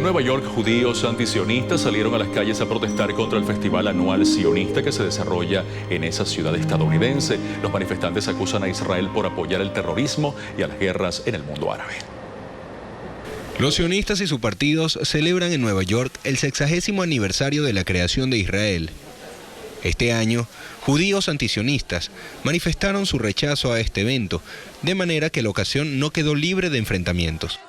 En Nueva York, judíos antisionistas salieron a las calles a protestar contra el festival anual sionista que se desarrolla en esa ciudad estadounidense. Los manifestantes acusan a Israel por apoyar el terrorismo y a las guerras en el mundo árabe. Los sionistas y sus partidos celebran en Nueva York el 60º aniversario de la creación de Israel. Este año, judíos antisionistas manifestaron su rechazo a este evento, de manera que la ocasión no quedó libre de enfrentamientos.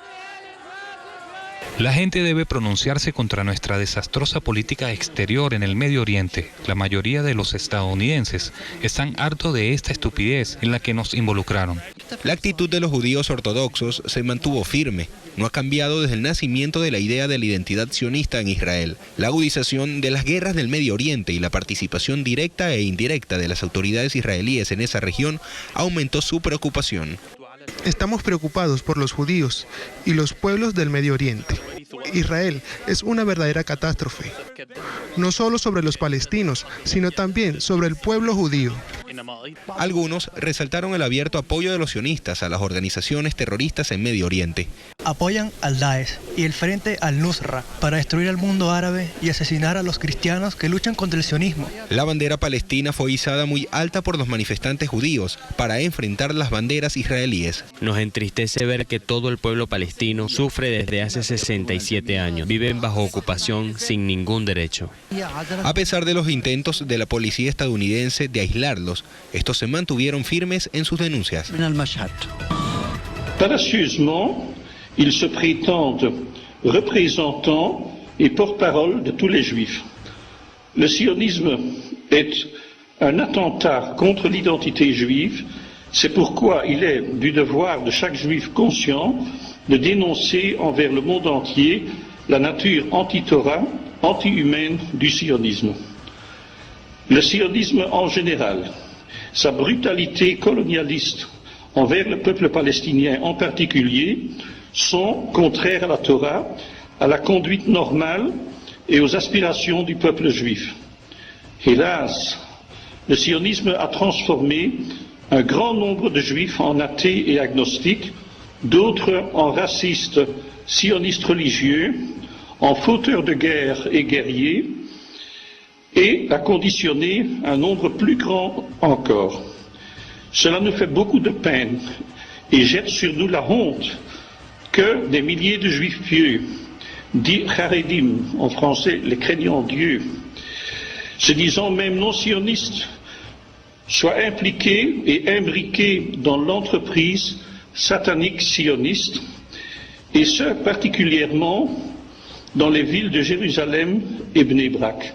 La gente debe pronunciarse contra nuestra desastrosa política exterior en el Medio Oriente. La mayoría de los estadounidenses están hartos de esta estupidez en la que nos involucraron. La actitud de los judíos ortodoxos se mantuvo firme. No ha cambiado desde el nacimiento de la idea de la identidad sionista en Israel. La agudización de las guerras del Medio Oriente y la participación directa e indirecta de las autoridades israelíes en esa región aumentó su preocupación. Estamos preocupados por los judíos y los pueblos del Medio Oriente. Israel es una verdadera catástrofe, no solo sobre los palestinos, sino también sobre el pueblo judío. Algunos resaltaron el abierto apoyo de los sionistas a las organizaciones terroristas en Medio Oriente. Apoyan al Daesh y el Frente al-Nusra para destruir al mundo árabe y asesinar a los cristianos que luchan contra el sionismo. La bandera palestina fue izada muy alta por los manifestantes judíos para enfrentar las banderas israelíes. Nos entristece ver que todo el pueblo palestino sufre desde hace 67 años. Viven bajo ocupación sin ningún derecho. A pesar de los intentos de la policía estadounidense de aislarlos, estos se mantuvieron firmes en sus denuncias. Audacieusement, ils se prétendent représentants et porte-parole de tous les juifs. Le sionisme est un attentat contre l'identité juive. C'est pourquoi il est du devoir de chaque juif conscient de dénoncer envers le monde entier la nature anti-Torah, anti-humaine du sionisme. Le sionisme en général, sa brutalité colonialiste envers le peuple palestinien en particulier, sont contraires à la Torah, à la conduite normale et aux aspirations du peuple juif. Hélas, le sionisme a transformé un grand nombre de juifs en athées et agnostiques, d'autres en racistes sionistes religieux, en fauteurs de guerre et guerriers, et a conditionné un nombre plus grand encore. Cela nous fait beaucoup de peine et jette sur nous la honte que des milliers de juifs pieux, dits charedim, en français les craignants Dieu, se disant même non sionistes, soient impliqués et imbriqués dans l'entreprise satanique sioniste, et ce particulièrement dans les villes de Jérusalem et Bnei Brak.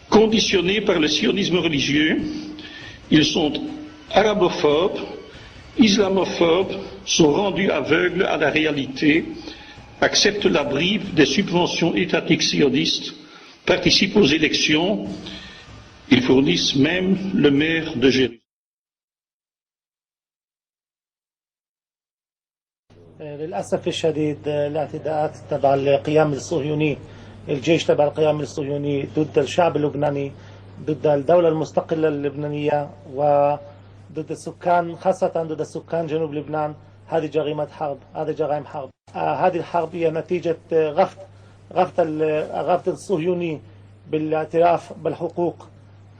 Conditionnés par le sionisme religieux, ils sont arabophobes, islamophobes, sont rendus aveugles à la réalité, acceptent la bribe des subventions étatiques sionistes, participent aux élections, ils fournissent même le maire de Jérusalem. للأسف الشديد الاعتداءات تبع القيام الصهيوني، الجيش تبع القيام الصهيوني ضد الشعب اللبناني، ضد الدولة المستقلة اللبنانية وضد السكان، خاصة ضد السكان جنوب لبنان. هذه جريمة حرب، هذه جرائم حرب. هذه الحرب هي نتيجة غفت الصهيوني بالاعتراف بالحقوق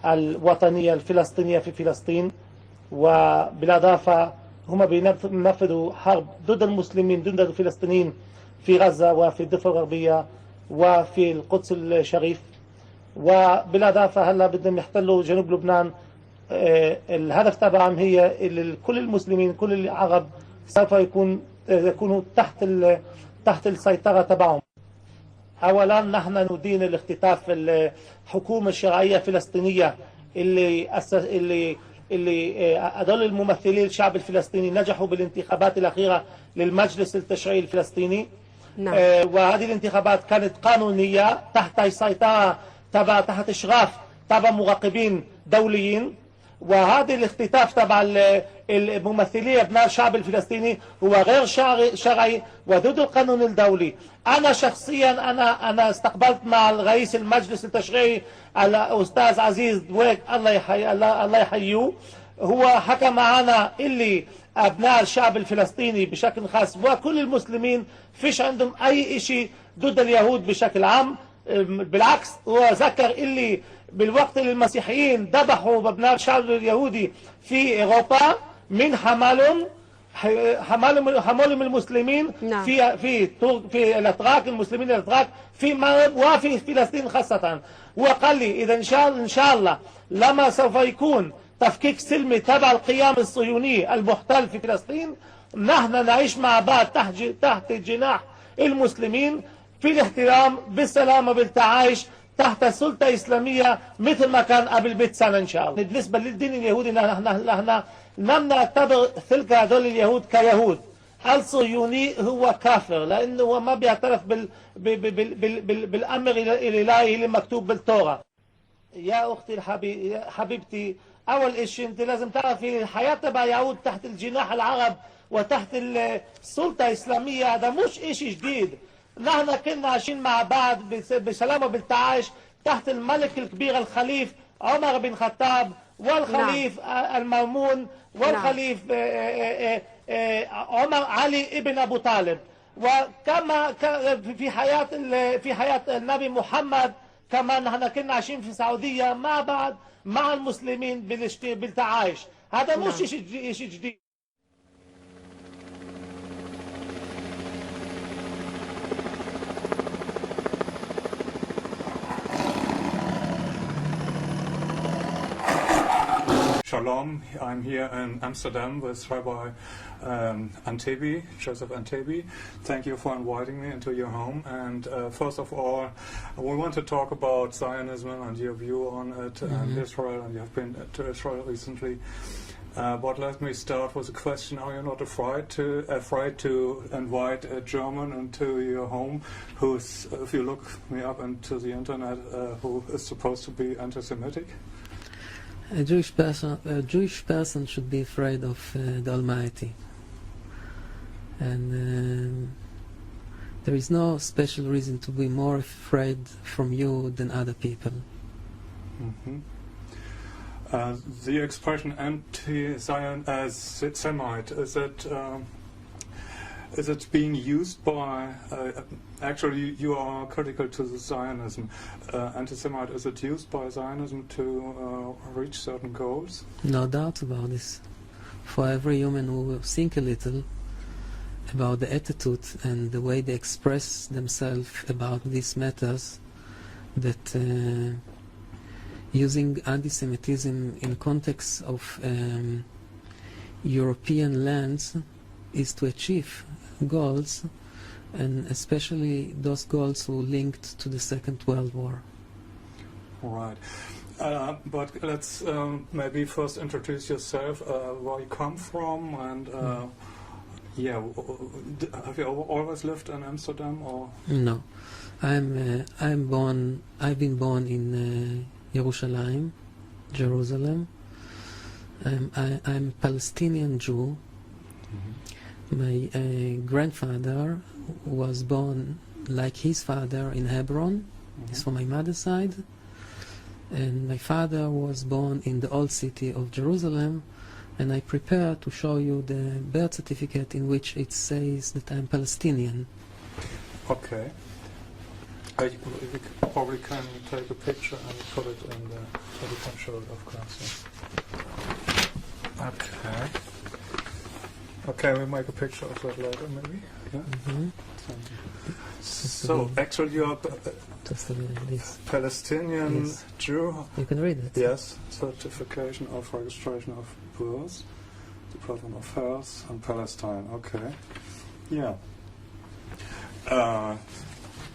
الوطنية الفلسطينية في فلسطين، وبالإضافة هم بينفذوا حرب ضد المسلمين ضد الفلسطينيين في غزة وفي الضفة الغربية وفي القدس الشريف، وبالإضافة هلا بدهم يحتلوا جنوب لبنان. الهدف تبعهم هي كل المسلمين كل العرب سوف يكونوا تحت السيطرة تبعهم. أولا نحن ندين الاختطاف الحكومة الشرعية الفلسطينية اللي هذول الممثلين الشعب الفلسطيني نجحوا بالانتخابات الأخيرة للمجلس التشريعي الفلسطيني. نعم. وهذه الانتخابات كانت قانونية تحت سيطرة تحت إشراف تبع مراقبين دوليين، وهذا الاختطاف تبع الممثلين ابناء الشعب الفلسطيني هو غير شرعي وضد القانون الدولي. انا شخصيا انا استقبلت مع رئيس المجلس التشريعي الاستاذ عزيز دويك الله يحييه، هو حكى معنا اللي أبناء الشعب الفلسطيني بشكل خاص وكل المسلمين فيش عندهم أي إشي ضد اليهود بشكل عام. بالعكس هو ذكر اللي بالوقت اللي المسيحيين ذبحوا بأبناء الشعب اليهودي في أوروبا من حملهم المسلمين نعم. في الأتراك المسلمين الأتراك في المغرب وفي فلسطين خاصة. وقال لي إذا إن شاء الله لما سوف يكون تفكيك سلمي تبع القيام الصهيوني المحتل في فلسطين نحن نعيش مع بعض تحت جناح المسلمين في الاحترام بالسلام وبالتعايش تحت سلطة إسلامية مثل ما كان قبل 100 سنة إن شاء الله. بالنسبة للدين اليهودي نحن لم نعتبر تلك هذول اليهود كيهود. الصهيوني هو كافر لأنه هو ما بيعترف بالأمر الإلهي اللي مكتوب بالتوراة. يا أختي حبيبتي، أول شيء أنت لازم تعرفي الحياة تبع يعود تحت الجناح العرب وتحت السلطة الإسلامية. هذا مش إشي جديد. نحن كنا عايشين مع بعض بسلام وبالتعايش تحت الملك الكبير الخليف عمر بن خطاب والخليف المأمون والخليف عمر علي ابن أبو طالب. وكما في حياة النبي محمد كمان نحن كنا عايشين في السعودية مع بعض مع المسلمين بالتعايش. هذا مش شيء جديد. Shalom, I'm here in Amsterdam with Rabbi Antebi, Joseph Antebi. Thank you for inviting me into your home. And first of all, we want to talk about Zionism and your view on it and Israel, and you have been to Israel recently. But let me start with a question: are you not afraid to invite a German into your home, who's, if you look me up into the internet, who is supposed to be anti-Semitic? A Jewish person should be afraid of the Almighty, and there is no special reason to be more afraid from you than other people. The expression anti-Zion as Semite, is it being used by, actually you are critical to the Zionism, anti-Semite, is it used by Zionism to reach certain goals? No doubt about this. For every human who will think a little about the attitude and the way they express themselves about these matters, that using anti-Semitism in context of European lands is to achieve goals, and especially those goals who linked to the Second World War. Right. But let's maybe first introduce yourself, where you come from, and yeah, have you always lived in Amsterdam, or? No, I've been born in Jerusalem. I'm a Palestinian Jew. My grandfather was born like his father in Hebron. He's from my mother's side. And my father was born in the old city of Jerusalem. And I prepare to show you the birth certificate in which it says that I'm Palestinian. Okay. You probably can take a picture and put it in there so we can show it, of course. Yeah. Okay. Okay, we'll make a picture of that later, maybe. Yeah. Thank you. So, actually, you are Palestinian Jew. You can read it. Yes. Certification of registration of birth, Department of Health, and Palestine. Okay. Yeah.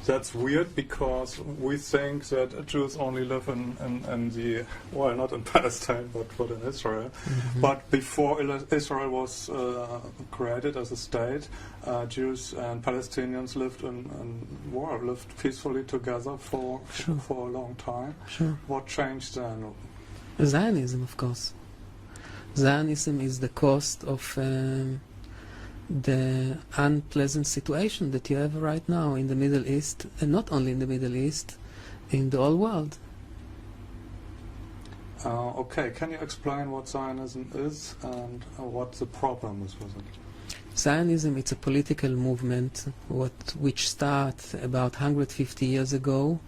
That's weird because we think that Jews only live in the, well, not in Palestine, but in Israel. But before Israel was created as a state, Jews and Palestinians lived lived peacefully together for a long time. Sure. What changed then? Zionism, of course. Zionism is the cost of the unpleasant situation that you have right now in the Middle East, and not only in the Middle East, in the whole world. Okay, can you explain what Zionism is and what the problem is with it? Zionism, it's a political movement which started about 150 years ago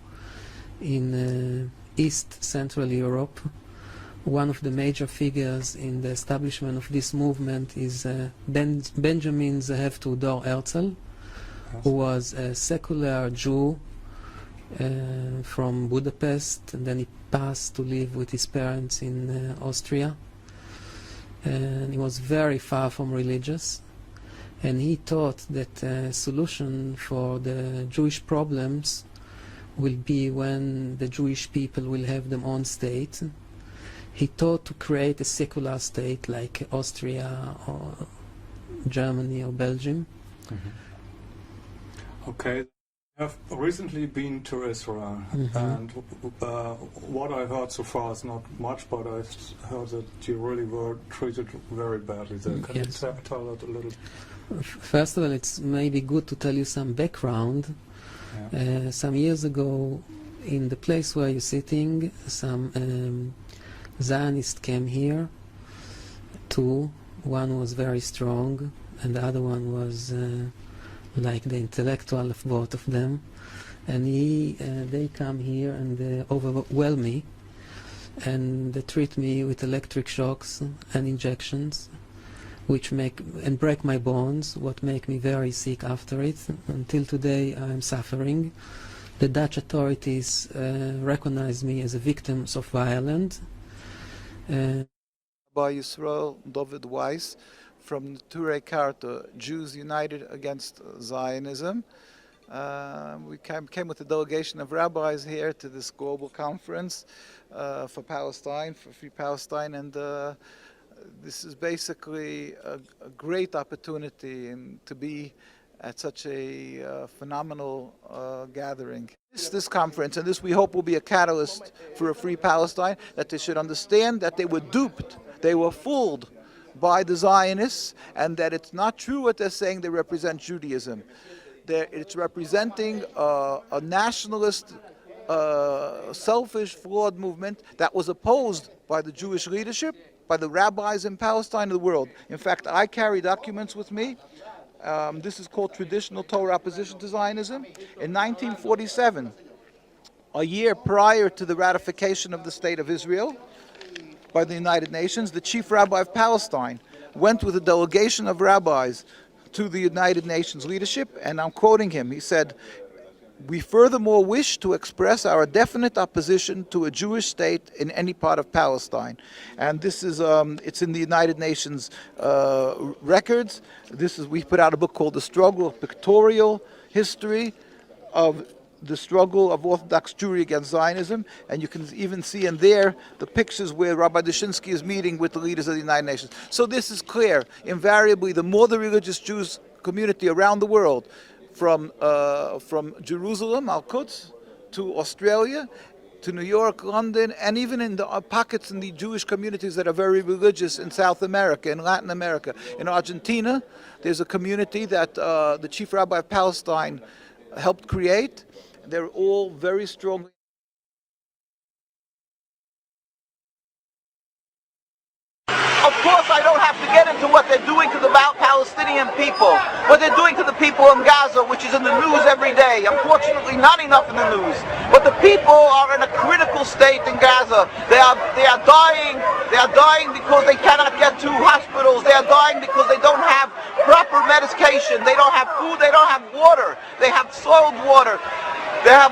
in East Central Europe. One of the major figures in the establishment of this movement is Benjamin Ze'ev Tudor Herzl, who was a secular Jew from Budapest, and then he passed to live with his parents in Austria. And he was very far from religious. And he thought that a solution for the Jewish problems will be when the Jewish people will have their own state. He thought to create a secular state like Austria or Germany or Belgium. Mm-hmm. Okay. I have recently been to Israel, and what I heard so far is not much, but I heard that you really were treated very badly there. Can you tell that a little? First of all, it's maybe good to tell you some background. Yeah. Some years ago, in the place where you're sitting, some Zionists came here. Two. One was very strong, and the other one was like the intellectual of both of them. And they come here and they overwhelm me, and they treat me with electric shocks and injections, which break my bones, what make me very sick after it. Until today I'm suffering. The Dutch authorities recognize me as a victim of violence. By Yisrael David Weiss from the Turei Karta, Jews United Against Zionism. We came with a delegation of rabbis here to this global conference for Palestine, for Free Palestine, and this is basically a great opportunity to be at such a phenomenal gathering. This conference, and this we hope will be a catalyst for a Free Palestine, that they should understand that they were duped, they were fooled by the Zionists, and that it's not true what they're saying they represent Judaism. It's representing a nationalist, selfish, flawed movement that was opposed by the Jewish leadership, by the rabbis in Palestine and the world. In fact, I carry documents with me. This is called Traditional Torah Opposition to Zionism. In 1947, a year prior to the ratification of the State of Israel by the United Nations, the chief rabbi of Palestine went with a delegation of rabbis to the United Nations leadership, and I'm quoting him. He said, "We furthermore wish to express our definite opposition to a Jewish state in any part of Palestine." And this is, it's in the United Nations records. We put out a book called The Struggle, Pictorial History of the Struggle of Orthodox Jewry Against Zionism. And you can even see in there the pictures where Rabbi Dushinsky is meeting with the leaders of the United Nations. So this is clear. Invariably, the more the religious Jews community around the world, from Jerusalem, Al-Quds, to Australia, to New York, London, and even in the pockets in the Jewish communities that are very religious in South America, in Latin America. In Argentina, there's a community that the chief rabbi of Palestine helped create. They're all very strongly. Of course, I don't have to get into what they're doing to the Palestinian people, what they're doing to the people in Gaza, which is in the news every day. Unfortunately, not enough in the news. But the people are in a critical state in Gaza. They are dying. They are dying because they cannot get to hospitals. They are dying because they don't have proper medication. They don't have food. They don't have water. They have soiled water. They have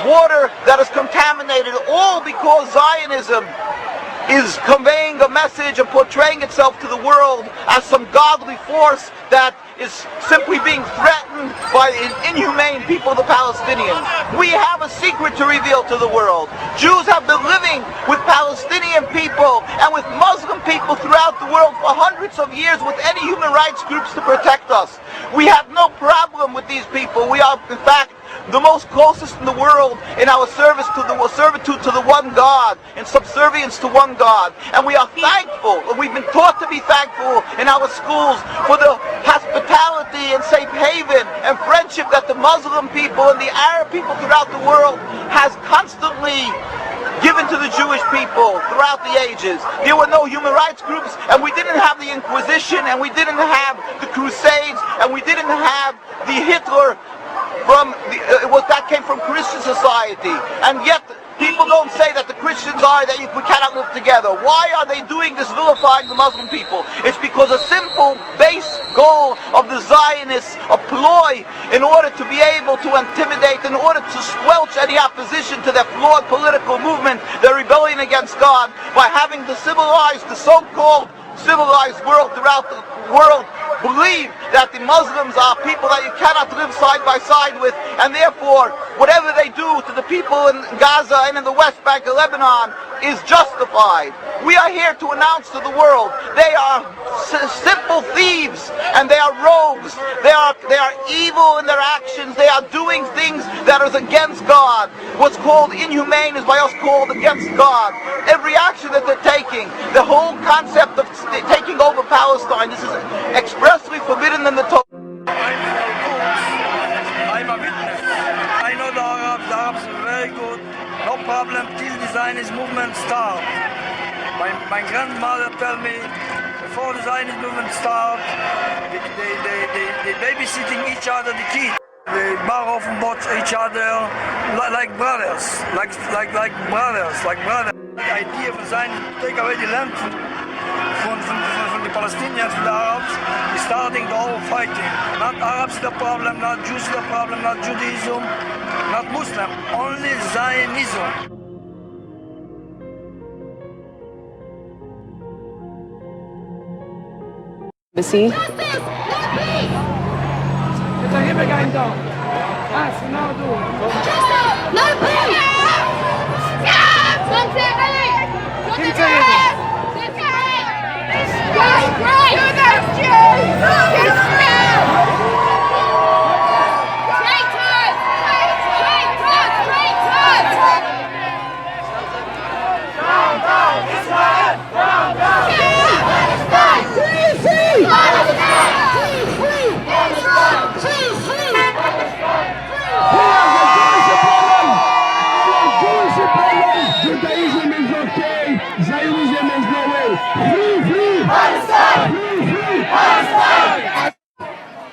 water that is contaminated, all because Zionism is conveying a message and portraying itself to the world as some godly force that is simply being threatened by inhumane people, the Palestinians. We have a secret to reveal to the world. Jews have been living with Palestinian people and with Muslim people throughout the world for hundreds of years with any human rights groups to protect us. We have no problem with these people. We are, in fact, the most closest in the world in our servitude to the one God, in subservience to one God. And we are thankful, we've been taught to be thankful in our schools for the hospitality and safe haven and friendship that the Muslim people and the Arab people throughout the world has constantly given to the Jewish people throughout the ages. There were no human rights groups, and we didn't have the Inquisition, and we didn't have the Crusades, and we didn't have the Hitler that came from Christian society. And yet people don't say that the Christians are that we cannot live together. Why are they doing this, vilifying the Muslim people? It's because a simple base goal of the Zionists, a ploy in order to be able to intimidate, in order to squelch any opposition to their flawed political movement, their rebellion against God, by having the so-called civilized world throughout the world believe that the Muslims are people that you cannot live side by side with, and therefore whatever they do to the people in Gaza and in the West Bank of Lebanon is justified. We are here to announce to the world they are simple thieves and they are rogues. They are evil in their actions. They are doing things that is against God. What's called inhumane is by us called against God. Every action that they're taking, the whole concept of taking over Palestine, this is expressly forbidden in the Torah. I'm a witness. I know the Arabs are very good. No problem till the Zionist movement starts. My grandmother tell me before the Zionist movement starts, they babysitting each other, the kids. They bar off and watch each other like brothers, like brothers. The idea of Zionism to take away the land from the Palestinians, from the Arabs, is starting the whole fighting. Not Arabs the problem, not Jews the problem, not Judaism, not Muslim, only Zionism. See?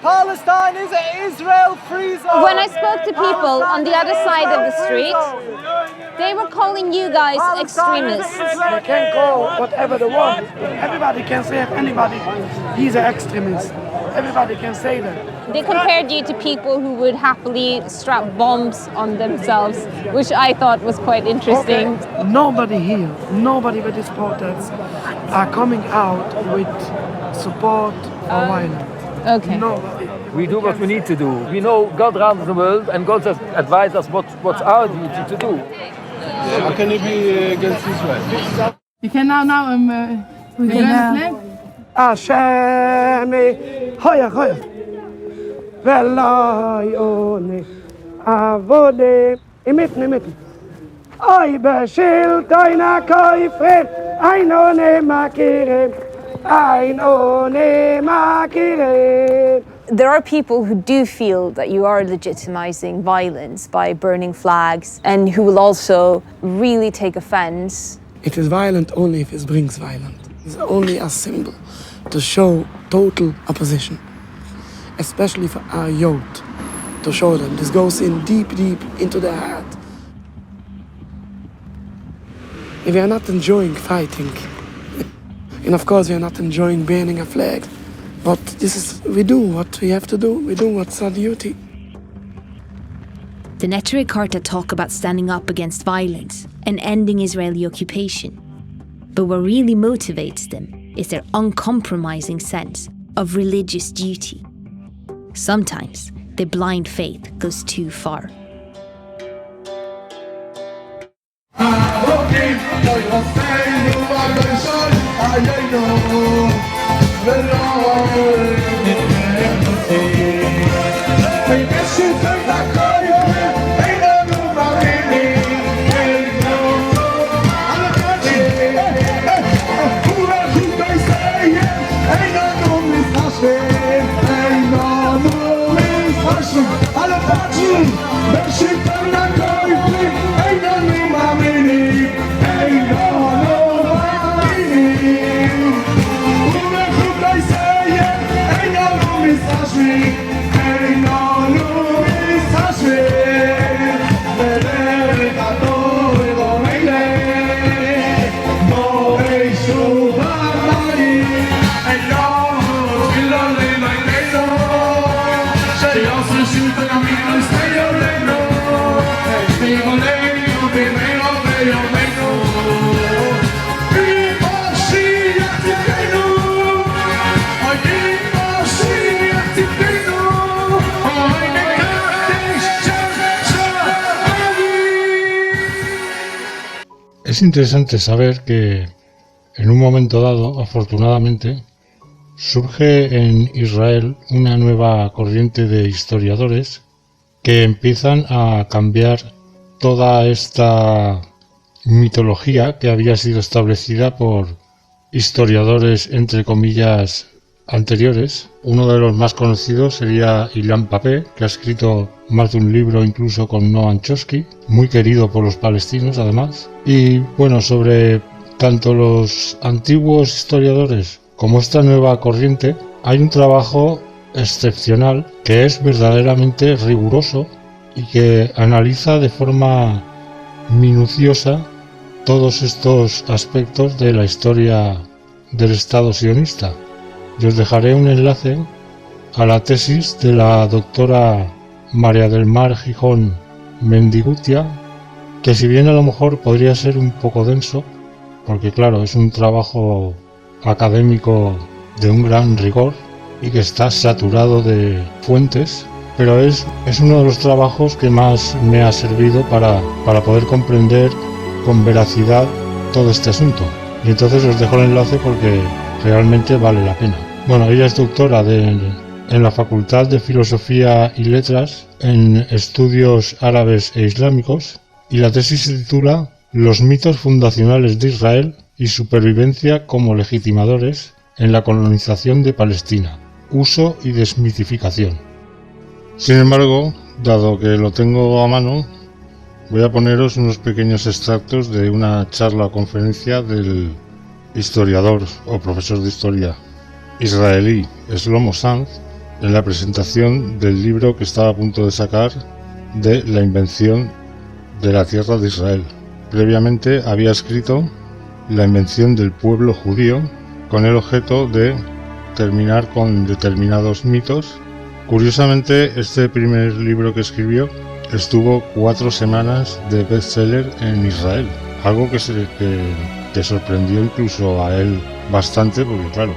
Palestine is an Israel-free zone. When I spoke to people on the other side of the street, they were calling you guys extremists. They can call whatever they want. Everybody can say if anybody, he's an extremist. Everybody can say that. They compared you to people who would happily strap bombs on themselves, which I thought was quite interesting. Okay. Nobody here, nobody with these protests are coming out with support for violence. Okay. Nobody. We do what we need to do. We know God runs the world and God has advised us what's our duty to do. How can you be against Israel? You can now the Grand Flag. Ashemi, hoya. Velayone, avode, imit. Oy beshil toina koifren, ainone makirem. There are people who do feel that you are legitimizing violence by burning flags and who will also really take offense. It is violent only if it brings violence. It's only a symbol to show total opposition, especially for our youth, to show them this goes in deep into their heart. If you are not enjoying fighting, and of course we are not enjoying burning a flag, but we do what we have to do, we do what's our duty. The Neturei Karta talk about standing up against violence and ending Israeli occupation. But what really motivates them is their uncompromising sense of religious duty. Sometimes their blind faith goes too far. Alle Patschen, welche Kinder kaufen, einer nur mal wenig. Es interesante saber que en un momento dado, afortunadamente, surge en Israel una nueva corriente de historiadores que empiezan a cambiar toda esta mitología que había sido establecida por historiadores, entre comillas, anteriores. Uno de los más conocidos sería Ilan Pappé, que ha escrito más de un libro incluso con Noam Chomsky, muy querido por los palestinos además. Y bueno, sobre tanto los antiguos historiadores como esta nueva corriente, hay un trabajo excepcional que es verdaderamente riguroso y que analiza de forma minuciosa todos estos aspectos de la historia del Estado sionista. Yo os dejaré un enlace a la tesis de la doctora María del Mar Gijón Mendigutia, que si bien a lo mejor podría ser un poco denso, porque claro, es un trabajo académico de un gran rigor y que está saturado de fuentes, pero es uno de los trabajos que más me ha servido para poder comprender con veracidad todo este asunto. Y entonces os dejo el enlace porque realmente vale la pena. Bueno, ella es doctora en la Facultad de Filosofía y Letras en Estudios Árabes e Islámicos, y la tesis se titula Los mitos fundacionales de Israel y supervivencia como legitimadores en la colonización de Palestina, uso y desmitificación. Sin embargo, dado que lo tengo a mano, voy a poneros unos pequeños extractos de una charla o conferencia del historiador o profesor de historia israelí Shlomo Sanz en la presentación del libro que estaba a punto de sacar de la invención de la tierra de Israel. Previamente había escrito La invención del pueblo judío con el objeto de terminar con determinados mitos. Curiosamente, este primer libro que escribió estuvo 4 semanas de bestseller en Israel, algo que sorprendió incluso a él bastante, porque claro,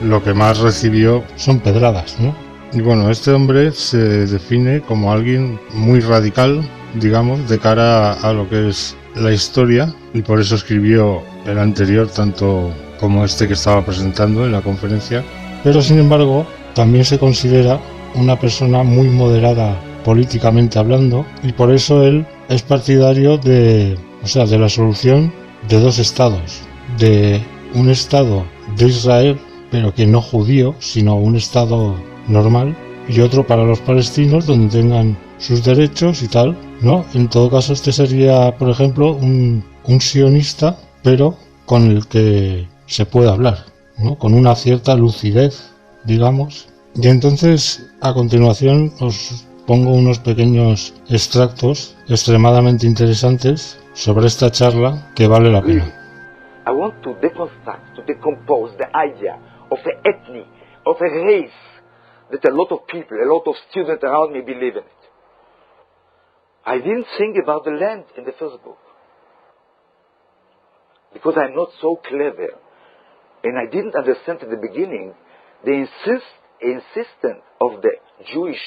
lo que más recibió son pedradas, ¿no? Y bueno, este hombre se define como alguien muy radical, digamos, de cara a lo que es la historia, y por eso escribió el anterior tanto como este que estaba presentando en la conferencia, pero sin embargo también se considera una persona muy moderada políticamente hablando, y por eso él es partidario de la solución de 2 estados, de un estado de Israel, pero que no judío, sino un estado normal, y otro para los palestinos donde tengan sus derechos y tal, ¿no? En todo caso, este sería, por ejemplo, un sionista, pero con el que se puede hablar, ¿no? Con una cierta lucidez, digamos. Y entonces, a continuación, os pongo unos pequeños extractos extremadamente interesantes sobre esta charla que vale la pena. I want to deconstruct, to decompose the idea of an ethnic, of a race that a lot of people, a lot of students around me believe in it. I didn't think about the land in the first book because I'm not so clever, and I didn't understand at the beginning the insistence of the Jewish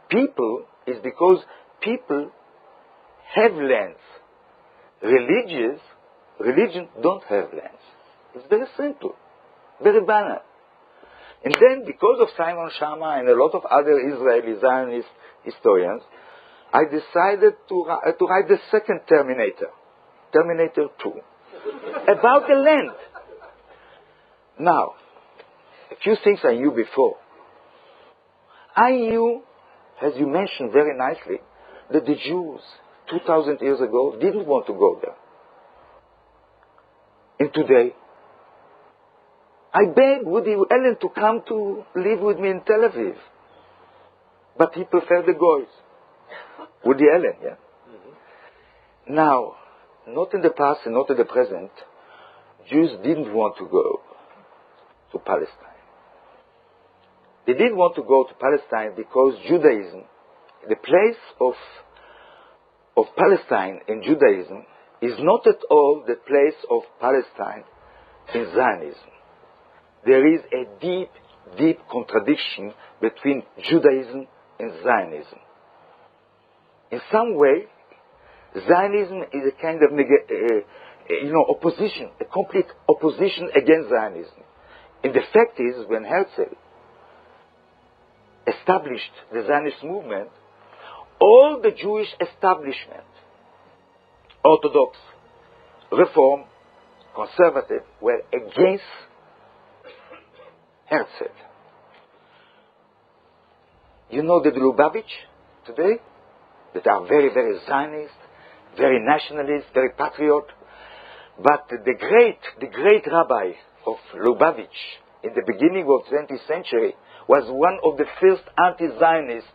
people is because people have lands. Religion don't have lands. It's very simple, very banal. And then, because of Simon Schama and a lot of other Israeli Zionist historians, I decided to write the second Terminator, Terminator 2, about the land. Now, a few things I knew before. I knew, as you mentioned very nicely, that the Jews 2,000 years ago didn't want to go there. And today, I begged Woody Allen to come to live with me in Tel Aviv. But he preferred the Goys. Woody Allen, yeah? Mm-hmm. Now, not in the past and not in the present, Jews didn't want to go to Palestine. They didn't want to go to Palestine because Judaism, the place of Palestine in Judaism, is not at all the place of Palestine in Zionism. There is a deep, deep contradiction between Judaism and Zionism. In some way, Zionism is a kind of opposition, a complete opposition against Zionism. And the fact is, when Herzl established the Zionist movement, all the Jewish establishment, Orthodox, Reform, Conservative, were against Herzl. You know the Lubavitch today, that are very, very Zionist, very nationalist, very patriot. But the great rabbi of Lubavitch in the beginning of the 20th century was one of the first anti-Zionists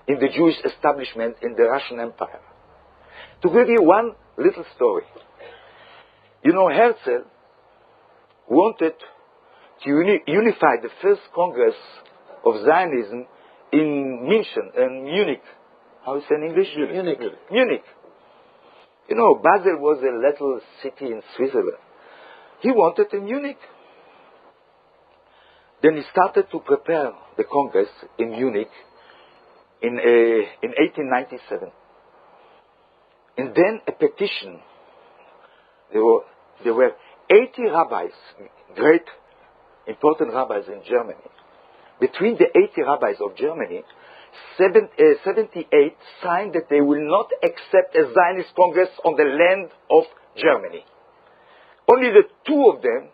in the Jewish establishment in the Russian Empire. To give you one little story. You know, Herzl wanted to unify the first Congress of Zionism in Munich. How is it in English? Munich. You know, Basel was a little city in Switzerland. He wanted in Munich. Then he started to prepare the Congress in Munich in 1897. And then a petition. There were 80 rabbis, great, important rabbis in Germany. Between the 80 rabbis of Germany, 78 signed that they will not accept a Zionist Congress on the land of Germany. Only the two of them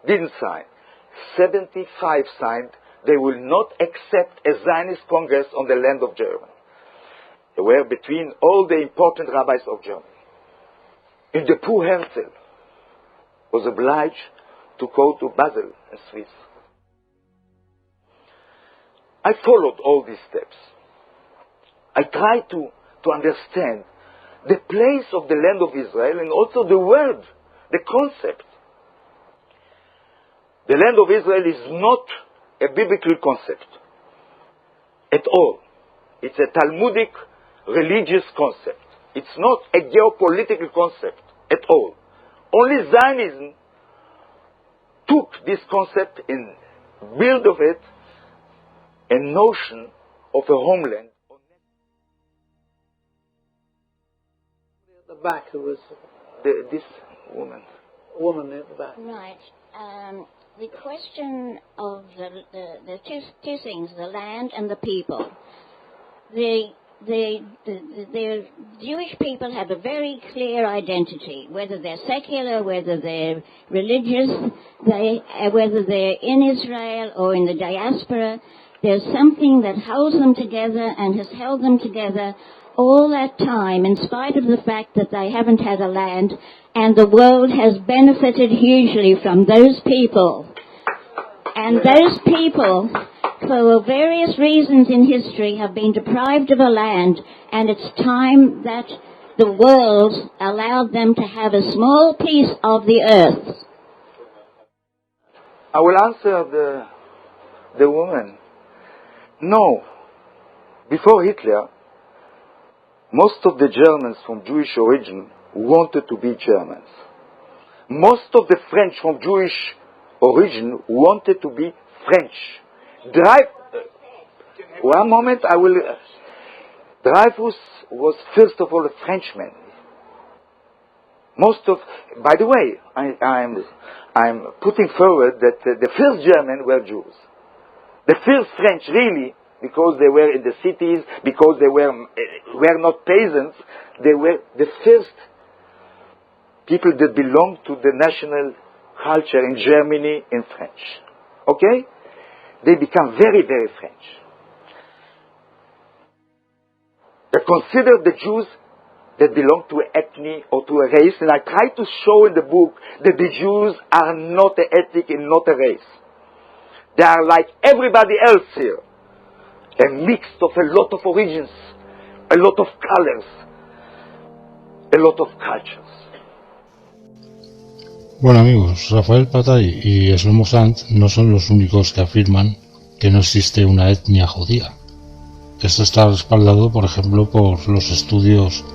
didn't sign. 75 signed they will not accept a Zionist Congress on the land of Germany. They were between all the important rabbis of Germany. And the poor Herzl was obliged to go to Basel in Swiss. I followed all these steps. I tried to understand the place of the land of Israel and also the word, the concept. The land of Israel is not a biblical concept at all. It's a Talmudic religious concept. It's not a geopolitical concept at all. Only Zionism took this concept and built of it a notion of a homeland. At the back, who was this woman. Woman at the back. Right. The question of the two things: the land and the people. The Jewish people have a very clear identity, whether they're secular, whether they're religious, whether they're in Israel or in the diaspora. There's something that holds them together and has held them together all that time, in spite of the fact that they haven't had a land, and the world has benefited hugely from those people. And those people, for various reasons in history, have been deprived of a land, and it's time that the world allowed them to have a small piece of the earth. I will answer the woman. No. Before Hitler, most of the Germans from Jewish origin wanted to be Germans. Most of the French from Jewish origin wanted to be French. One moment, I will. Dreyfus was first of all a Frenchman. By the way, I'm putting forward that the first Germans were Jews. The first French, really, because they were in the cities, because they were not peasants, they were the first people that belonged to the national culture in Germany in French. Okay? They become very, very French. They consider the Jews that belong to an ethnic or to a race, and I try to show in the book that the Jews are not an ethnic and not a race. They are like everybody else here, a mix of a lot of origins, a lot of colors, a lot of cultures. Bueno amigos, Rafael Patai y Shlomo Sant no son los únicos que afirman que no existe una etnia judía. Esto está respaldado, por ejemplo, por los estudios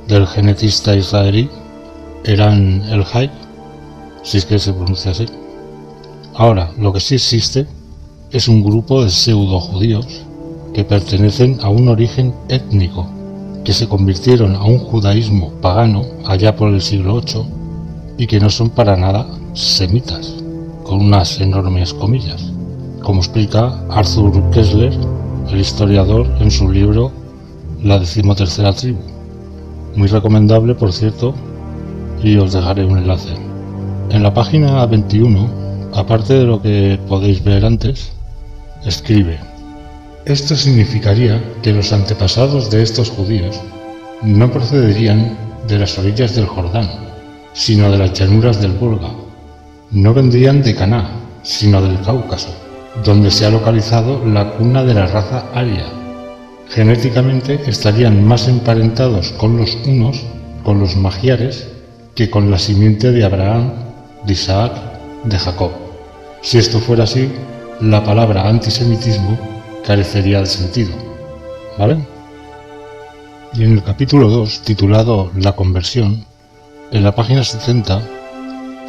del genetista israelí Eran El-Hay, si es que se pronuncia así. Ahora, lo que sí existe es un grupo de pseudo-judíos que pertenecen a un origen étnico que se convirtieron a un judaísmo pagano allá por el siglo VIII y que no son para nada semitas, con unas enormes comillas, como explica Arthur Kessler, el historiador, en su libro La 13ª tribu. Muy recomendable, por cierto, y os dejaré un enlace. En la página 21, aparte de lo que podéis ver antes, escribe: esto significaría que los antepasados de estos judíos no procederían de las orillas del Jordán, sino de las llanuras del Volga. No vendrían de Caná, sino del Cáucaso, donde se ha localizado la cuna de la raza aria. Genéticamente estarían más emparentados con los hunos, con los magiares, que con la simiente de Abraham, de Isaac, de Jacob. Si esto fuera así, la palabra antisemitismo carecería de sentido, ¿vale? Y en el capítulo 2, titulado La conversión, en la página 70,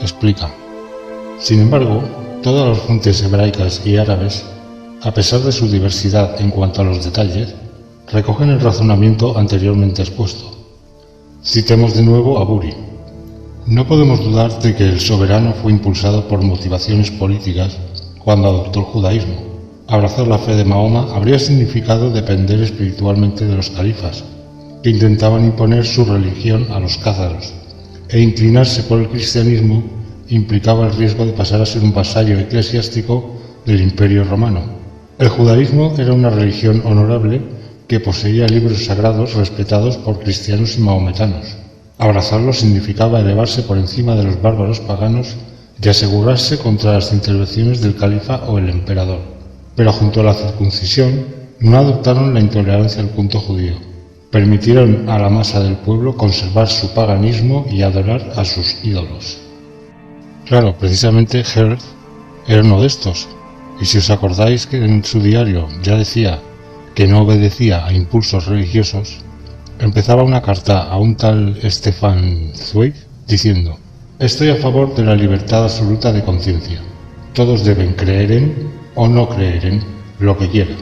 explica: sin embargo, todas las fuentes hebraicas y árabes, a pesar de su diversidad en cuanto a los detalles, recogen el razonamiento anteriormente expuesto. Citemos de nuevo a Buri. No podemos dudar de que el soberano fue impulsado por motivaciones políticas cuando adoptó el judaísmo. Abrazar la fe de Mahoma habría significado depender espiritualmente de los califas, que intentaban imponer su religión a los cázaros, e inclinarse por el cristianismo implicaba el riesgo de pasar a ser un vasallo eclesiástico del Imperio Romano. El judaísmo era una religión honorable que poseía libros sagrados respetados por cristianos y mahometanos. Abrazarlo significaba elevarse por encima de los bárbaros paganos y asegurarse contra las intervenciones del califa o el emperador. Pero junto a la circuncisión no adoptaron la intolerancia al culto judío. Permitieron a la masa del pueblo conservar su paganismo y adorar a sus ídolos. Claro, precisamente Hertz era uno de estos, y si os acordáis que en su diario ya decía que no obedecía a impulsos religiosos, empezaba una carta a un tal Stefan Zweig diciendo: estoy a favor de la libertad absoluta de conciencia. Todos deben creer en o no creer en lo que quieran.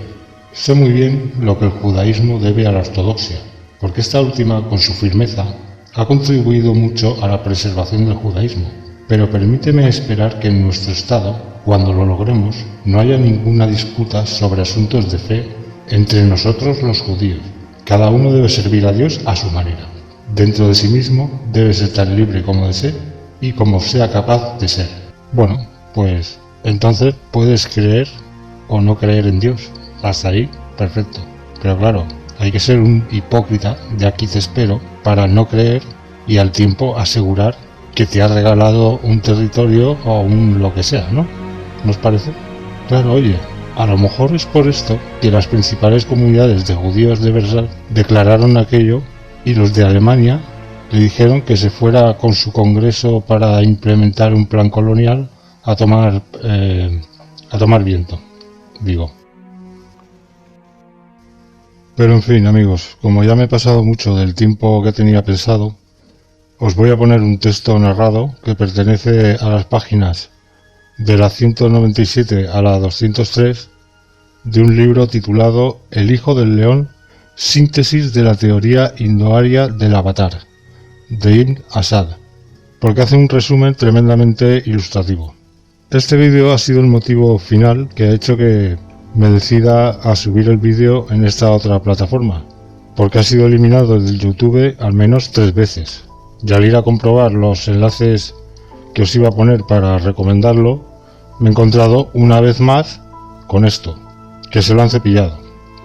Sé muy bien lo que el judaísmo debe a la ortodoxia, porque esta última, con su firmeza, ha contribuido mucho a la preservación del judaísmo. Pero permíteme esperar que en nuestro Estado, cuando lo logremos, no haya ninguna disputa sobre asuntos de fe entre nosotros los judíos. Cada uno debe servir a Dios a su manera. Dentro de sí mismo debe ser tan libre como desee y como sea capaz de ser. Bueno, pues entonces puedes creer o no creer en Dios. Hasta ahí, perfecto. Pero claro, hay que ser un hipócrita, de aquí te espero, para no creer y al tiempo asegurar que te ha regalado un territorio o un lo que sea, ¿no? ¿Nos parece? Claro, oye, a lo mejor es por esto que las principales comunidades de judíos de Versailles declararon aquello y los de Alemania le dijeron que se fuera con su congreso para implementar un plan colonial a tomar viento, digo. Pero en fin, amigos, como ya me he pasado mucho del tiempo que tenía pensado, os voy a poner un texto narrado que pertenece a las páginas de la 197 a la 203 de un libro titulado El Hijo del León, síntesis de la teoría indoaria del avatar, de Ibn Asad, porque hace un resumen tremendamente ilustrativo. Este vídeo ha sido el motivo final que ha hecho que me decida a subir el vídeo en esta otra plataforma, porque ha sido eliminado del YouTube al menos 3 veces. Y al ir a comprobar los enlaces que os iba a poner para recomendarlo, me he encontrado una vez más con esto, que se lo han cepillado.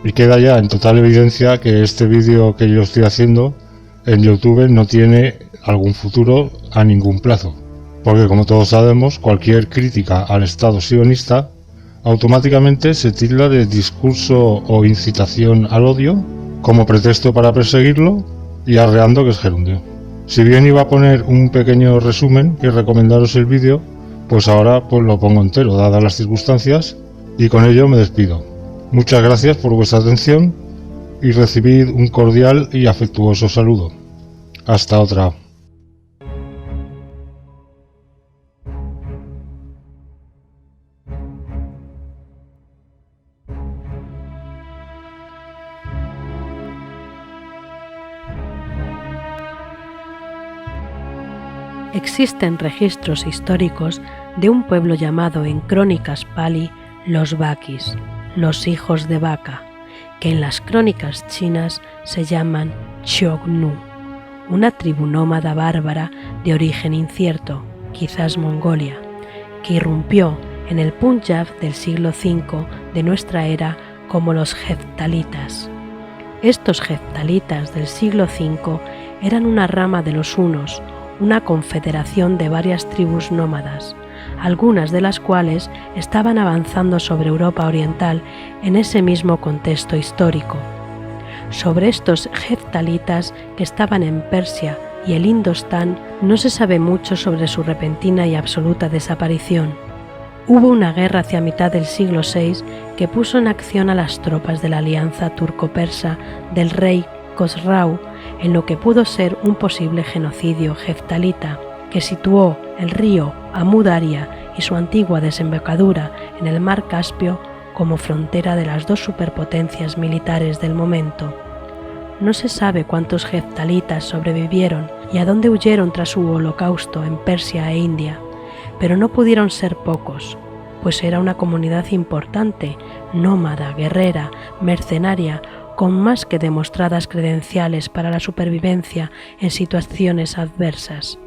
Y queda ya en total evidencia que este vídeo que yo estoy haciendo en YouTube no tiene algún futuro a ningún plazo. Porque como todos sabemos, cualquier crítica al Estado sionista automáticamente se tilda de discurso o incitación al odio como pretexto para perseguirlo y arreando que es gerundio. Si bien iba a poner un pequeño resumen y recomendaros el vídeo, pues ahora pues lo pongo entero, dadas las circunstancias, y con ello me despido. Muchas gracias por vuestra atención y recibid un cordial y afectuoso saludo. Hasta otra. existen registros históricos de un pueblo llamado en crónicas pali los Bakis, los hijos de vaca, que en las crónicas chinas se llaman Xiongnu, una tribu nómada bárbara de origen incierto, quizás Mongolia, que irrumpió en el Punjab del siglo V de nuestra era como los Heftalitas. Estos Heftalitas del siglo V eran una rama de los hunos, una confederación de varias tribus nómadas, algunas de las cuales estaban avanzando sobre Europa Oriental en ese mismo contexto histórico. Sobre estos Heftalitas que estaban en Persia y el Indostán no se sabe mucho sobre su repentina y absoluta desaparición. Hubo una guerra hacia mitad del siglo VI que puso en acción a las tropas de la alianza turco-persa del rey Khosrau en lo que pudo ser un posible genocidio heftalita, que situó el río Amu Daria y su antigua desembocadura en el mar Caspio como frontera de las dos superpotencias militares del momento. No se sabe cuántos heftalitas sobrevivieron y a dónde huyeron tras su holocausto en Persia e India, pero no pudieron ser pocos, pues era una comunidad importante, nómada, guerrera, mercenaria, con más que demostradas credenciales para la supervivencia en situaciones adversas.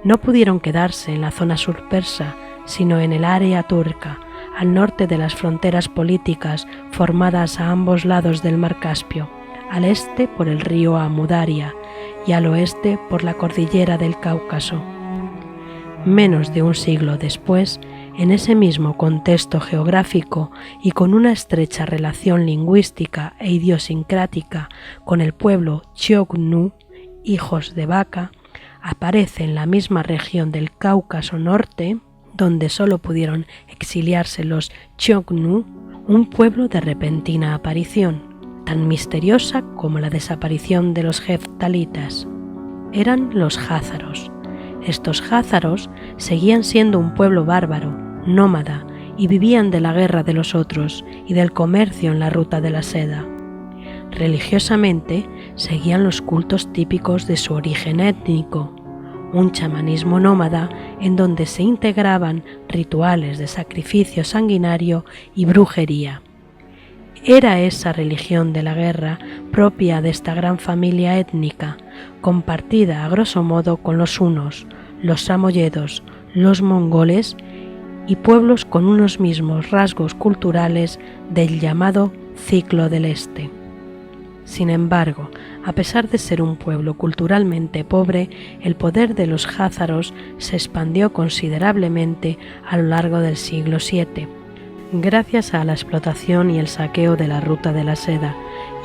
No pudieron quedarse en la zona sur persa, sino en el área turca, al norte de las fronteras políticas formadas a ambos lados del mar Caspio, al este por el río Amu Daria y al oeste por la cordillera del Cáucaso. Menos de un siglo después, en ese mismo contexto geográfico y con una estrecha relación lingüística e idiosincrática con el pueblo Xiongnu, hijos de vaca, aparece en la misma región del Cáucaso Norte, donde solo pudieron exiliarse los Xiongnu, un pueblo de repentina aparición, tan misteriosa como la desaparición de los heftalitas. Eran los házaros. Estos házaros seguían siendo un pueblo bárbaro, nómada, y vivían de la guerra de los otros y del comercio en la ruta de la seda. Religiosamente seguían los cultos típicos de su origen étnico, un chamanismo nómada en donde se integraban rituales de sacrificio sanguinario y brujería. Era esa religión de la guerra propia de esta gran familia étnica, compartida a grosso modo con los hunos, los samoyedos, los mongoles y pueblos con unos mismos rasgos culturales del llamado Ciclo del Este. Sin embargo, a pesar de ser un pueblo culturalmente pobre, el poder de los házaros se expandió considerablemente a lo largo del siglo VII, gracias a la explotación y el saqueo de la ruta de la seda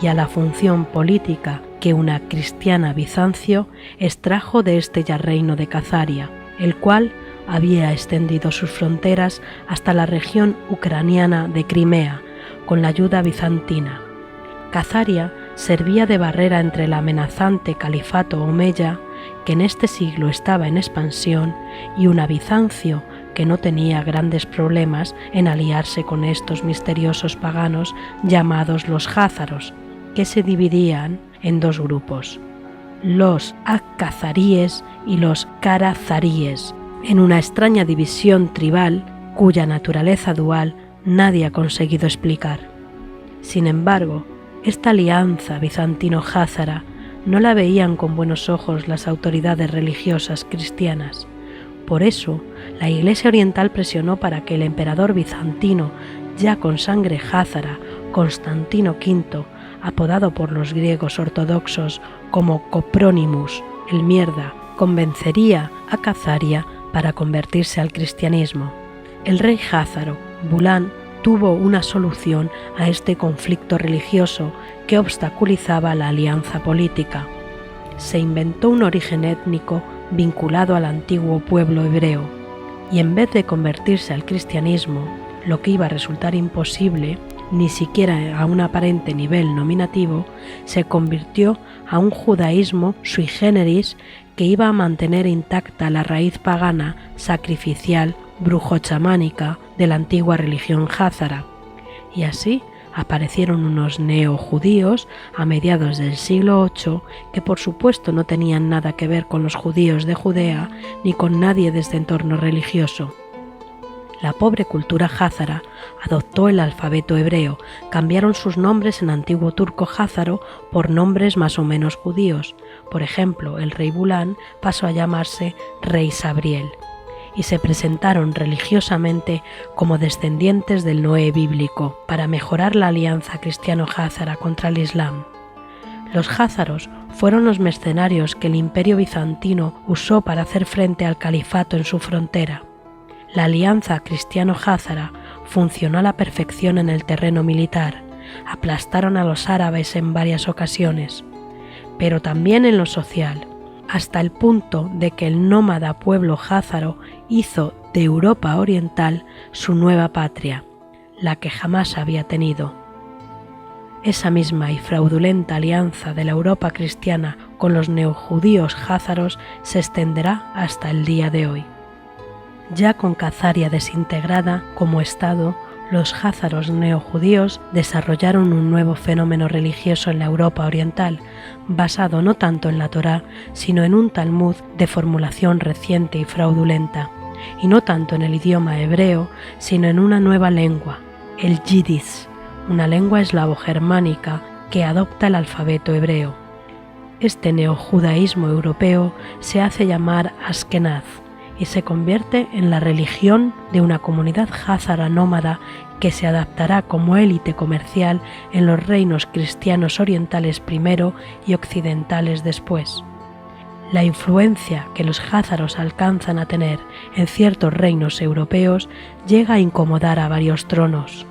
y a la función política que una cristiana Bizancio extrajo de este ya reino de Cazaria, el cual había extendido sus fronteras hasta la región ucraniana de Crimea, con la ayuda bizantina. Cazaria servía de barrera entre el amenazante califato omeya, que en este siglo estaba en expansión, y una Bizancio que no tenía grandes problemas en aliarse con estos misteriosos paganos llamados los házaros, que se dividían en dos grupos, los akkazaríes y los karazaríes, en una extraña división tribal cuya naturaleza dual nadie ha conseguido explicar. Sin embargo, esta alianza bizantino-házara no la veían con buenos ojos las autoridades religiosas cristianas. Por eso, la Iglesia Oriental presionó para que el emperador bizantino, ya con sangre házara, Constantino V, apodado por los griegos ortodoxos como Coprónimus, el mierda, convencería a Cazaria para convertirse al cristianismo. El rey házaro, Bulán, tuvo una solución a este conflicto religioso que obstaculizaba la alianza política. Se inventó un origen étnico vinculado al antiguo pueblo hebreo, y en vez de convertirse al cristianismo, lo que iba a resultar imposible, ni siquiera a un aparente nivel nominativo, se convirtió a un judaísmo sui generis que iba a mantener intacta la raíz pagana, sacrificial, brujo-chamánica de la antigua religión házara, y así Aparecieron unos neojudíos a mediados del siglo VIII que por supuesto no tenían nada que ver con los judíos de Judea ni con nadie de este entorno religioso. La pobre cultura házara adoptó el alfabeto hebreo, cambiaron sus nombres en antiguo turco házaro por nombres más o menos judíos. Por ejemplo, el rey Bulán pasó a llamarse rey Sabriel, y se presentaron religiosamente como descendientes del Noé bíblico para mejorar la alianza cristiano-házara contra el Islam. Los házaros fueron los mercenarios que el imperio bizantino usó para hacer frente al califato en su frontera. La alianza cristiano-házara funcionó a la perfección en el terreno militar, aplastaron a los árabes en varias ocasiones, pero también en lo social, hasta el punto de que el nómada pueblo házaro hizo de Europa Oriental su nueva patria, la que jamás había tenido. Esa misma y fraudulenta alianza de la Europa cristiana con los neojudíos házaros se extenderá hasta el día de hoy. Ya con Khazaria desintegrada como Estado, los házaros neojudíos desarrollaron un nuevo fenómeno religioso en la Europa oriental, basado no tanto en la Torá, sino en un Talmud de formulación reciente y fraudulenta, y no tanto en el idioma hebreo, sino en una nueva lengua, el Yiddish, una lengua eslavo-germánica que adopta el alfabeto hebreo. Este neojudaísmo europeo se hace llamar Askenaz, y se convierte en la religión de una comunidad házara nómada que se adaptará como élite comercial en los reinos cristianos orientales primero y occidentales después. La influencia que los házaros alcanzan a tener en ciertos reinos europeos llega a incomodar a varios tronos.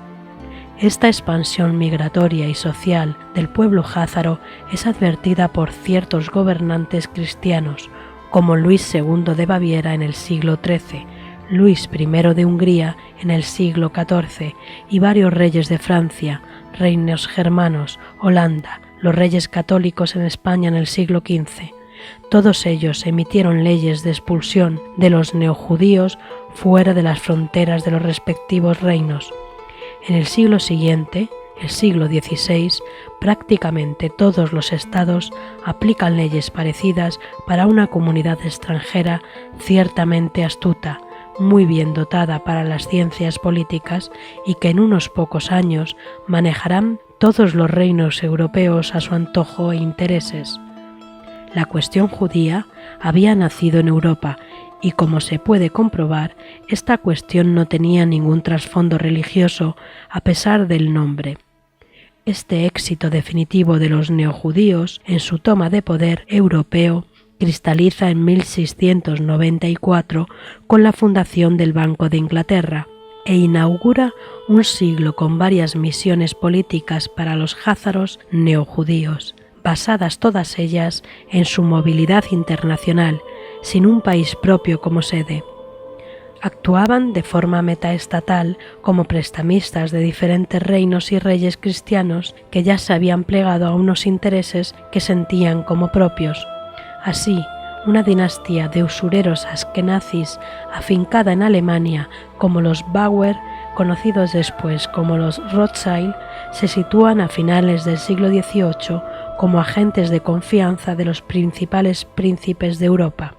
Esta expansión migratoria y social del pueblo házaro es advertida por ciertos gobernantes cristianos, como Luis II de Baviera en el siglo XIII, Luis I de Hungría en el siglo XIV y varios reyes de Francia, reinos germanos, Holanda, los reyes católicos en España en el siglo XV. Todos ellos emitieron leyes de expulsión de los neojudíos fuera de las fronteras de los respectivos reinos. En el siglo siguiente, el siglo XVI, prácticamente todos los estados aplican leyes parecidas para una comunidad extranjera ciertamente astuta, muy bien dotada para las ciencias políticas y que en unos pocos años manejarán todos los reinos europeos a su antojo e intereses. La cuestión judía había nacido en Europa y, como se puede comprobar, esta cuestión no tenía ningún trasfondo religioso a pesar del nombre. Este éxito definitivo de los neojudíos en su toma de poder europeo cristaliza en 1694 con la fundación del Banco de Inglaterra e inaugura un siglo con varias misiones políticas para los házaros neojudíos, basadas todas ellas en su movilidad internacional, sin un país propio como sede. Actuaban de forma metaestatal como prestamistas de diferentes reinos y reyes cristianos que ya se habían plegado a unos intereses que sentían como propios. Así, una dinastía de usureros askenazis afincada en Alemania, como los Bauer, conocidos después como los Rothschild, se sitúan a finales del siglo XVIII como agentes de confianza de los principales príncipes de Europa.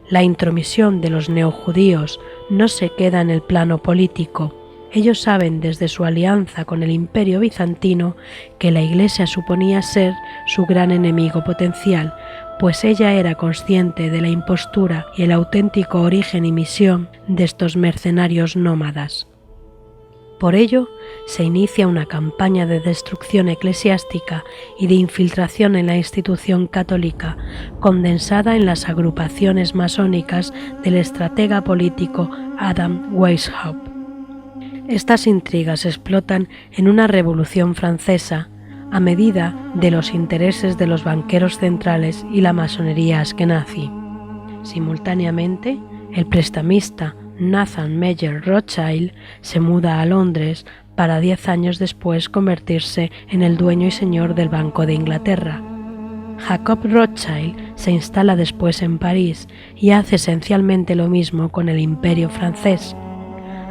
La intromisión de los neojudíos no se queda en el plano político. Ellos saben desde su alianza con el Imperio bizantino que la Iglesia suponía ser su gran enemigo potencial, pues ella era consciente de la impostura y el auténtico origen y misión de estos mercenarios nómadas. Por ello, se inicia una campaña de destrucción eclesiástica y de infiltración en la institución católica, condensada en las agrupaciones masónicas del estratega político Adam Weishaupt. Estas intrigas explotan en una revolución francesa, a medida de los intereses de los banqueros centrales y la masonería askenazi. Simultáneamente, el prestamista Nathan Meyer Rothschild se muda a Londres para 10 años después convertirse en el dueño y señor del Banco de Inglaterra. Jacob Rothschild se instala después en París y hace esencialmente lo mismo con el Imperio francés.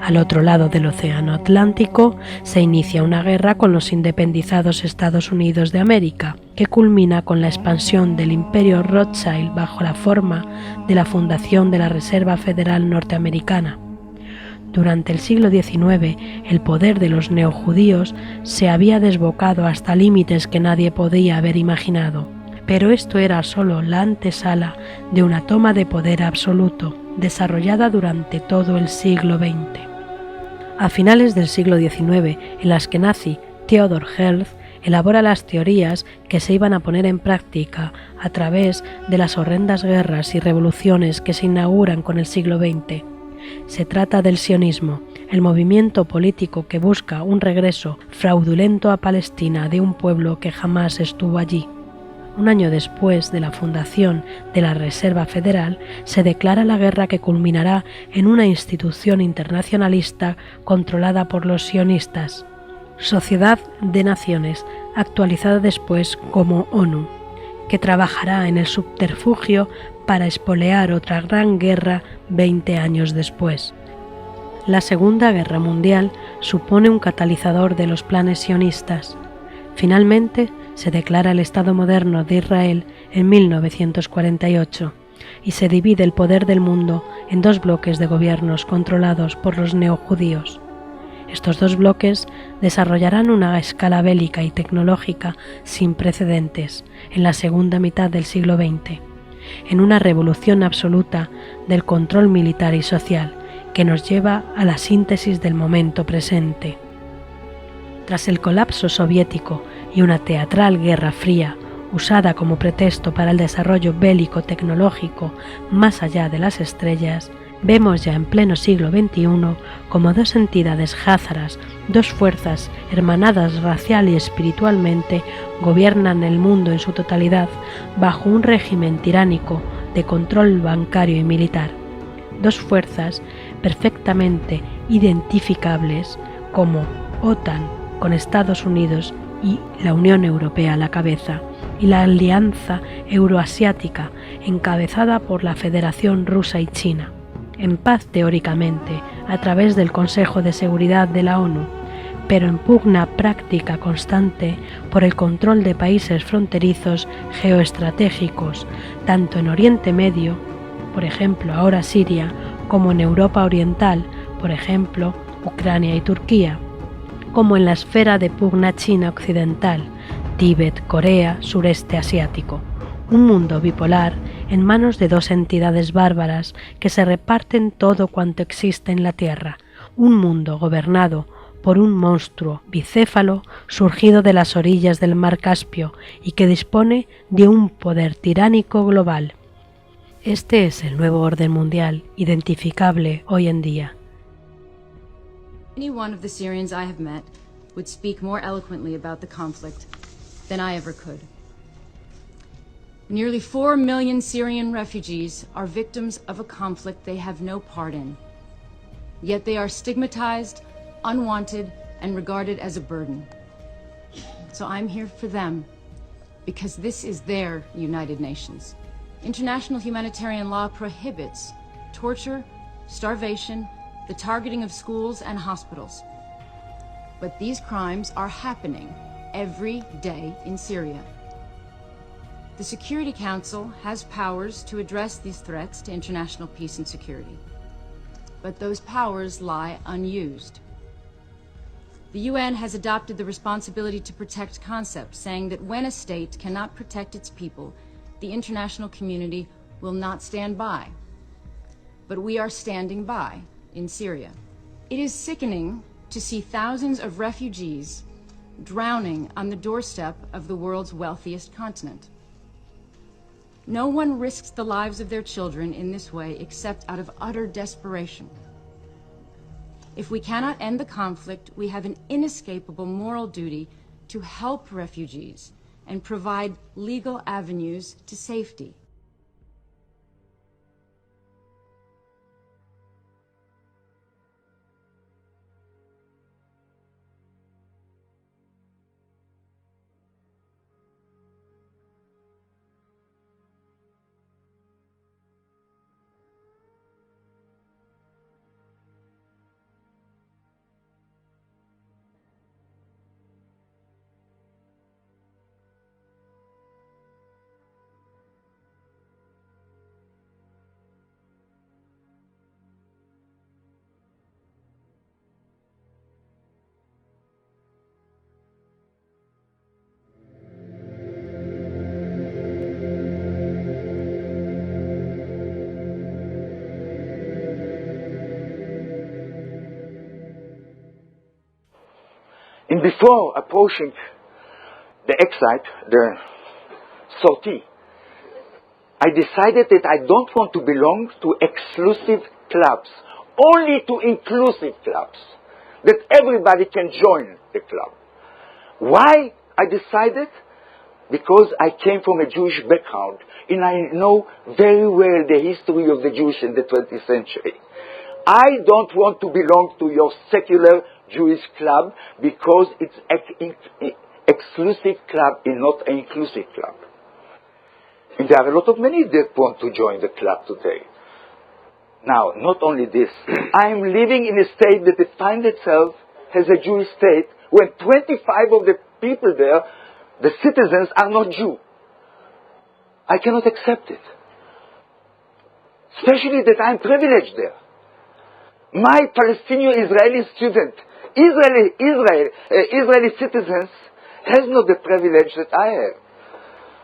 Al otro lado del Océano Atlántico se inicia una guerra con los independizados Estados Unidos de América, que culmina con la expansión del Imperio Rothschild bajo la forma de la fundación de la Reserva Federal Norteamericana. Durante el siglo XIX, el poder de los neojudíos se había desbocado hasta límites que nadie podía haber imaginado, pero esto era solo la antesala de una toma de poder absoluto, desarrollada durante todo el siglo XX. A finales del siglo XIX, en las que nazi Theodor Herzl elabora las teorías que se iban a poner en práctica a través de las horrendas guerras y revoluciones que se inauguran con el siglo XX. Se trata del sionismo, el movimiento político que busca un regreso fraudulento a Palestina de un pueblo que jamás estuvo allí. Un año después de la fundación de la Reserva Federal, se declara la guerra que culminará en una institución internacionalista controlada por los sionistas, Sociedad de Naciones, actualizada después como ONU, que trabajará en el subterfugio para espolear otra gran guerra 20 años después. La Segunda Guerra Mundial supone un catalizador de los planes sionistas. Finalmente, se declara el Estado moderno de Israel en 1948 y se divide el poder del mundo en dos bloques de gobiernos controlados por los neojudíos. Estos dos bloques desarrollarán una escala bélica y tecnológica sin precedentes en la segunda mitad del siglo XX, en una revolución absoluta del control militar y social que nos lleva a la síntesis del momento presente. Tras el colapso soviético y una teatral Guerra Fría, usada como pretexto para el desarrollo bélico-tecnológico más allá de las estrellas, vemos ya en pleno siglo XXI como dos entidades házaras, dos fuerzas hermanadas racial y espiritualmente, gobiernan el mundo en su totalidad bajo un régimen tiránico de control bancario y militar. Dos fuerzas perfectamente identificables como OTAN con Estados Unidos y la Unión Europea a la cabeza, y la Alianza Euroasiática encabezada por la Federación Rusa y China, en paz teóricamente a través del Consejo de Seguridad de la ONU, pero en pugna práctica constante por el control de países fronterizos geoestratégicos, tanto en Oriente Medio, por ejemplo ahora Siria, como en Europa Oriental, por ejemplo Ucrania y Turquía, como en la esfera de pugna China occidental, Tíbet, Corea, sureste asiático. Un mundo bipolar en manos de dos entidades bárbaras que se reparten todo cuanto existe en la Tierra. Un mundo gobernado por un monstruo bicéfalo surgido de las orillas del mar Caspio y que dispone de un poder tiránico global. Este es el nuevo orden mundial, identificable hoy en día. Any one of the Syrians I have met would speak more eloquently about the conflict than I ever could. Nearly 4 million Syrian refugees are victims of a conflict they have no part in. Yet they are stigmatized, unwanted, and regarded as a burden. So I'm here for them, because this is their United Nations. International humanitarian law prohibits torture, starvation, the targeting of schools and hospitals. But these crimes are happening every day in Syria. The Security Council has powers to address these threats to international peace and security. But those powers lie unused. The UN has adopted the responsibility to protect concept, saying that when a state cannot protect its people, the international community will not stand by. But we are standing by in Syria. It is sickening to see thousands of refugees drowning on the doorstep of the world's wealthiest continent. No one risks the lives of their children in this way except out of utter desperation. If we cannot end the conflict, we have an inescapable moral duty to help refugees and provide legal avenues to safety. before approaching the exit, the sortie, I decided that I don't want to belong to exclusive clubs, only to inclusive clubs, that everybody can join the club. Why I decided? Because I came from a Jewish background, and I know very well the history of the Jews in the 20th century. I don't want to belong to your secular Jewish club because it's an exclusive club and not an inclusive club. And there are a lot of many that want to join the club today. Now, not only this, I am living in a state that defines itself as a Jewish state when 25 of the people there, the citizens, are not Jew. I cannot accept it. Especially that I'm privileged there. My Palestinian-Israeli student, Israeli citizens, has not the privilege that I have.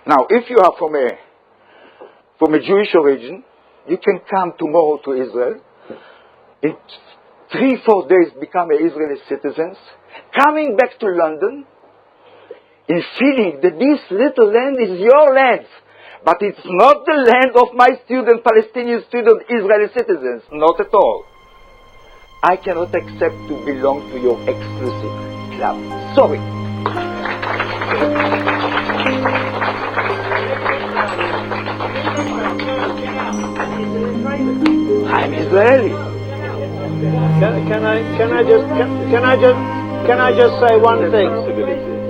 Now, if you are from a Jewish origin, you can come tomorrow to Israel. In 3-4 days, become an Israeli citizen, coming back to London, and feeling that this little land is your land, but it's not the land of my student, Palestinian student, Israeli citizens. Not at all. I cannot accept to belong to your exclusive club. Sorry. I'm Israeli. Can I just say one thing?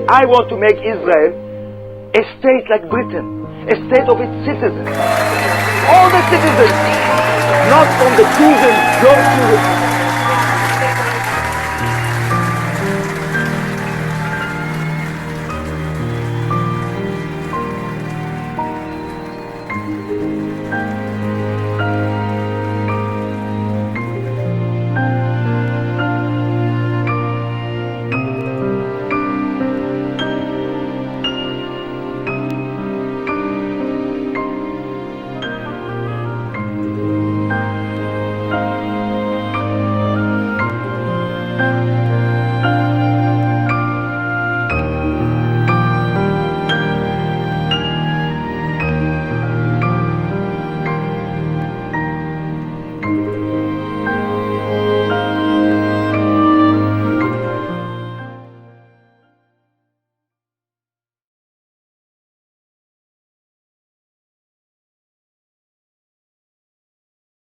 I want to make Israel a state like Britain, a state of its citizens. All the citizens, not from the chosen, your chosen